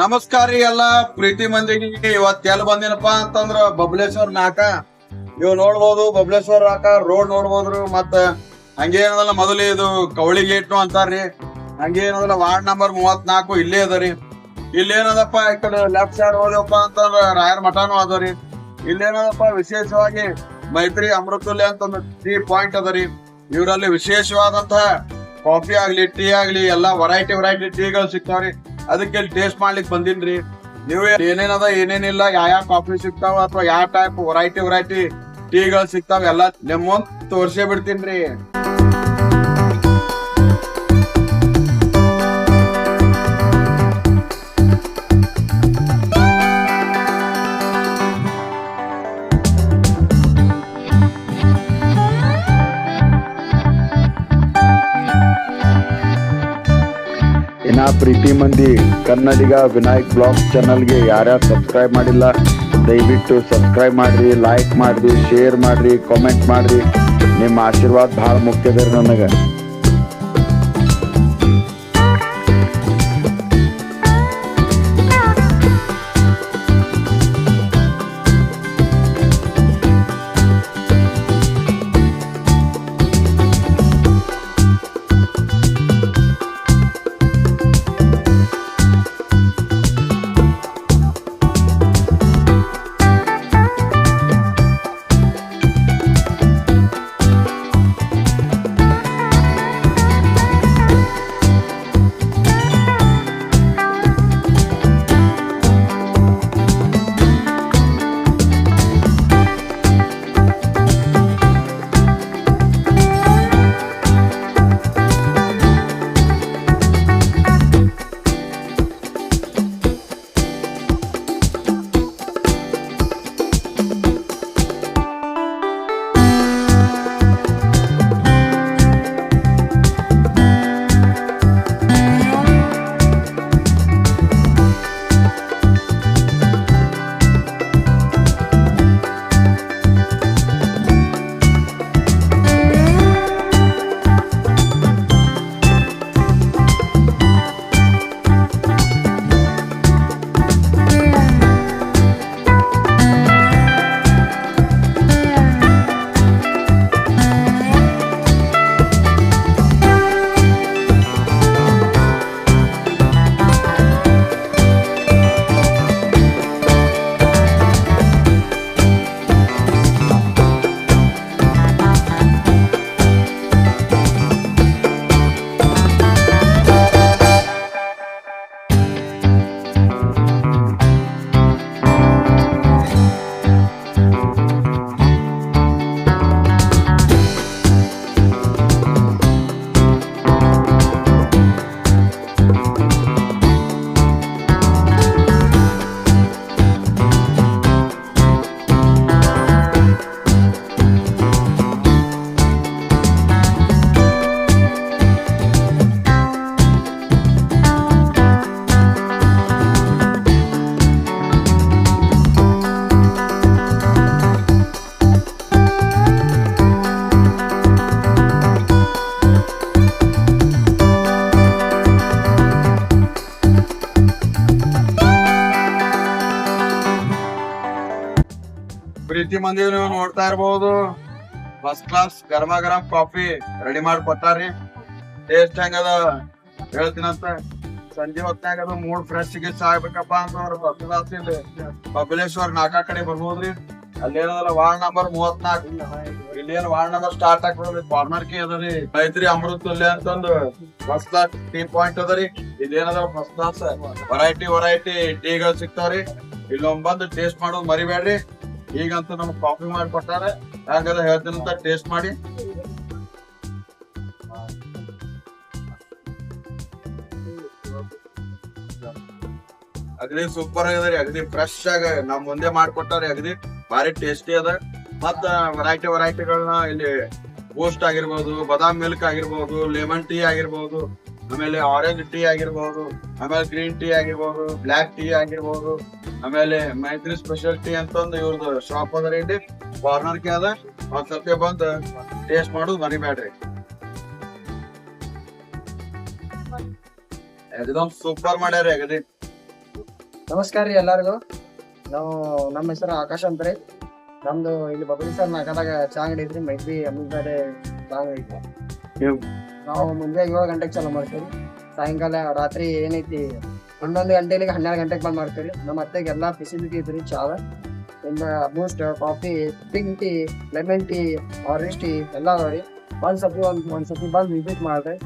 ನಮಸ್ಕಾರ ರೀ ಎಲ್ಲಾ ಪ್ರೀತಿ ಮಂದಿಗೆ. ಇವತ್ ಎಲ್ ಬಂದಿನಪ್ಪಾ ಅಂತಂದ್ರ ಬಬಲೇಶ್ವರ್ ನಾಕ. ಇವ್ ನೋಡ್ಬೋದು ಬಬಲೇಶ್ವರ್ ನಾಕ ರೋಡ್ ನೋಡ್ಬೋದ್ರಿ. ಮತ್ತ ಹಂಗೇನದಲ್ಲ ಮೊದಲು ಇದು ಕವಳಿ ಗೇಟ್ ಅಂತಾರ್ರಿ. ಹಂಗೇನದಲ್ಲ ವಾರ್ಡ್ ನಂಬರ್ 34 ಇಲ್ಲೇ ಅದರಿ. ಇಲ್ಲೇನದಪ್ಪ ಈ ಕಡೆ ಲೆಫ್ಟ್ ಸೈಡ್ ಹೋದಪ್ಪ ಅಂತಂದ್ರ ರಾಯರ್ ಮಠಾನು ಅದರಿ. ಇಲ್ಲೇನದಪ್ಪ ವಿಶೇಷವಾಗಿ ಮೈತ್ರಿ ಅಮೃತುಲ್ಯ ಅಂತ ಒಂದು ಟೀ ಪಾಯಿಂಟ್ ಅದರಿ. ಇವರಲ್ಲಿ ವಿಶೇಷವಾದಂತಹ ಕಾಫಿ ಆಗ್ಲಿ ಟೀ ಆಗ್ಲಿ ಎಲ್ಲಾ ವೆರೈಟಿ ಟೀಗಳು ಸಿಗ್ತಾವ್ರಿ. ಅದಕ್ಕೆ ಇಲ್ಲಿ ಟೇಸ್ಟ್ ಮಾಡ್ಲಿಕ್ಕೆ ಬಂದಿನ್ರಿ. ನೀವು ಏನೇನದ ಏನೇನಿಲ್ಲ ಯಾವ ಕಾಫಿ ಸಿಗ್ತಾವ ಅಥವಾ ಯಾವ ಟೈಪ್ ವೆರೈಟಿ ಟೀಗಳು ಸಿಗ್ತಾವ ಎಲ್ಲಾ ನಿಮ್ಮೊಂದ್ ತೋರ್ಸೇ ಬಿಡ್ತೀನ್ರಿ. ಪ್ರೀತಿ ಮಂದಿ ಕನ್ನಡಿಗ ವಿನಾಯಕ್ ಬ್ಲಾಗ್ಸ್ ಚಾನಲ್ಗೆ ಯಾರ್ಯಾರು ಸಬ್ಸ್ಕ್ರೈಬ್ ಮಾಡಿಲ್ಲ ದಯವಿಟ್ಟು ಸಬ್ಸ್ಕ್ರೈಬ್ ಮಾಡ್ರಿ, ಲೈಕ್ ಮಾಡ್ರಿ, ಶೇರ್ ಮಾಡ್ರಿ, ಕಾಮೆಂಟ್ ಮಾಡ್ರಿ. ನಿಮ್ಮ ಆಶೀರ್ವಾದ ಬಹಳ ಮುಖ್ಯದ ನನಗೆ. ಪ್ರೀತಿ ಮಂದಿ ನೀವು ನೋಡ್ತಾ ಇರ್ಬೋದು ಫಸ್ಟ್ ಕ್ಲಾಸ್ ಗರಂ ಕಾಫಿ ರೆಡಿ ಮಾಡಿ ಕೊಟ್ಟಾರ್ರಿ. ಟೇಸ್ಟ್ ಹೆಂಗದ ಹೇಳ್ತೀನಂತ. ಸಂಜೆ ಹೊತ್ತಾಗ ಅದು ಮೂಡ್ ಫ್ರೆಶ್ ಗಿಸ್ ಆಗ್ಬೇಕಪ್ಪ ಅಂತಂದ್ರ ಫಸ್ಟ್ ಕ್ಲಾಸ್ ಇಲ್ಲಿ ಬಬಲೇಶ್ವರ್ ನಾಕಾ ಕಡೆ ಬರ್ಬೋದ್ರಿ. ಅಲ್ಲೇನದಲ್ಲ ವಾರ್ಡ್ ನಂಬರ್ 34 ಇಲ್ಲೇನು ವಾರ್ಡ್ ನಂಬರ್ ಸ್ಟಾರ್ಟ್ ಆಗ್ಬಿಡೋದ್ರಿ. ಕಾರ್ನರ್ ಕಿ ಅದರಿ ಮೈತ್ರಿ ಅಮೃತುಲ್ಯ ಅಂತಂದು ಫಸ್ಟ್ ಕ್ಲಾಸ್ ಟೀ ಪಾಯಿಂಟ್ ಅದರಿ. ಇಲ್ಲೇನದ ಫಸ್ಟ್ ಕ್ಲಾಸ್ ವೆರೈಟಿ ಟೀಗಳು ಸಿಗ್ತಾವ್ರಿ. ಇಲ್ಲೊಂದ್ ಬಂದು ಟೇಸ್ಟ್ ಮಾಡೋದು ಮರಿಬೇಡ್ರಿ. ಈಗಂತ ನಮ್ಗೆ ಕಾಫಿ ಮಾಡಿ ಕೊಟ್ಟಾರೆ. ಹಂಗದ ಹೇಳ್ತೀನಂತ ಟೇಸ್ಟ್ ಮಾಡಿ. ಅಗದಿ ಸೂಪರ್ ಆಗದ್ರಿ. ಅಗದಿ ಫ್ರೆಶ್ ಆಗ ನಮ್ ಮುಂದೆ ಮಾಡ್ಕೊಟ್ಟಾರೆ. ಅಗದಿ ಭಾರಿ ಟೇಸ್ಟಿ ಅದ. ಮತ್ತ ವೆರೈಟಿಗಳನ್ನ ಇಲ್ಲಿ ಬೂಸ್ಟ್ ಆಗಿರ್ಬೋದು, ಬಾದಾಮ್ ಮಿಲ್ಕ್ ಆಗಿರ್ಬೋದು, ಲೆಮನ್ ಟೀ ಆಗಿರ್ಬೋದು, ಆಮೇಲೆ ಆರೆಂಜ್ ಟೀ ಆಗಿರ್ಬೋದು, ಆಮೇಲೆ ಗ್ರೀನ್ ಟೀ ಆಗಿರ್ಬೋದು, ಬ್ಲಾಕ್ ಟೀ ಆಗಿರ್ಬೋದು, ಆಮೇಲೆ ಮೈತ್ರಿ ಸ್ಪೆಷಲ್ ಟೀ ಅಂತಂದು ಇವ್ರದ್ದು ಶಾಪ್ ಅದ ರೀ. ಕಾರ್ನರ್ ಗೆ ಅದ. ಒಂದ್ ಸ್ವಲ್ಪ ಬಂದ್ ಟೇಸ್ಟ್ ಮಾಡೋದು ಮರಿಬೇಡ್ರಿ. ಎಕ್ದಮ್ ಸೂಪರ್ ಮಾಡ್ಯಾರ. ಅಗದಿ ನಮಸ್ಕಾರ ರೀ ಎಲ್ಲರಿಗೂ. ನಮ್ಮ ಹೆಸರು ಆಕಾಶ್ ಅಂತ ರೀ. ನಮ್ದು ಇಲ್ಲಿ ಬಬಲಿ ಸರ್ ನಾಲ್ಕದಾಗ ಚಾ ಅಂಗಡಿ ಐತ್ರಿ. ಮೈತ್ರಿ ಅಮೃತಧಾರೆ ಚಾ ಅಂಗಡಿ ಐತಿ. ನಾವು ಮುಂಜಾನೆ 7 ಗಂಟೆಗೆ ಚಾಲು ಮಾಡ್ತೀವಿ. ಸಾಯಂಕಾಲ ರಾತ್ರಿ ಏನೈತಿ 11 ಗಂಟೆಗೆ 12 ಗಂಟೆಗೆ ಬಂದ್ ಮಾಡ್ತೀವಿ. ನಮ್ಮ ಅತ್ತೆಗೆ ಎಲ್ಲಾ ಫೆಸಿಲಿಟಿ ಐತ್ರಿ. ಚಾವ ಇಂದ Boost, coffee, pink tea, lemon tea, orange tea ಎಲ್ಲ ಅದಾವ್ರಿ. ಒಂದ್ಸತಿ ಬಂದು ವಿಸಿಟ್ ಮಾಡ್ರಿ.